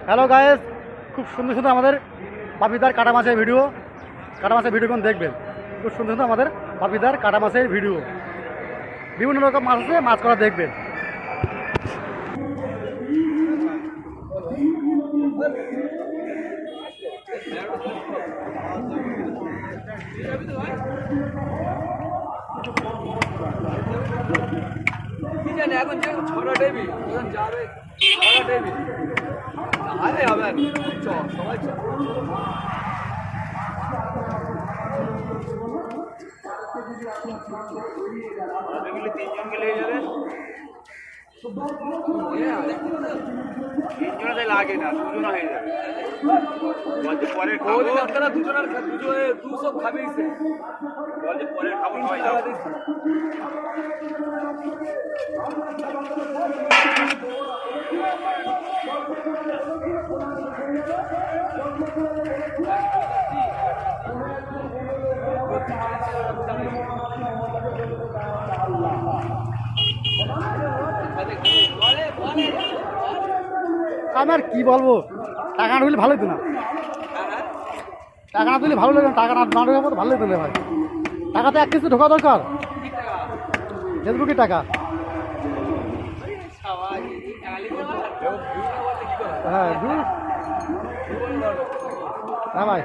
Hello guys, খুব সুন্দর সুন্দর আমাদের বাপিদার কাটা মাছের ভিডিও কোন দেখবেন। খুব সুন্দর সুন্দর আমাদের বাপিদার কাটা মাছের ভিডিও, বিভিন্ন রকম মাছ আছে, মাছ করা দেখবেন। এখন যে ছড়া টেবি যাবে, ছড়া টেবি আরে হবে সবাই তিনজন গেলে যাবে, তিনজনে লাগে না, দুজনে হয়ে যাবে। পরে আপনারা দুজনের দু সব খাবে, পরে খাবো সবাই যাবে। আমি আর কি বলবো, টাকা না তুলে ভালোই তো না, টাকা না তুলে ভালো লাগে না, টাকা না ঢোকার মতো ভালোই তুলে ভাই। টাকা তো এক কিছু ঢোকা দরকার, ফেসবুকে টাকা। হ্যাঁ হ্যাঁ ভাই।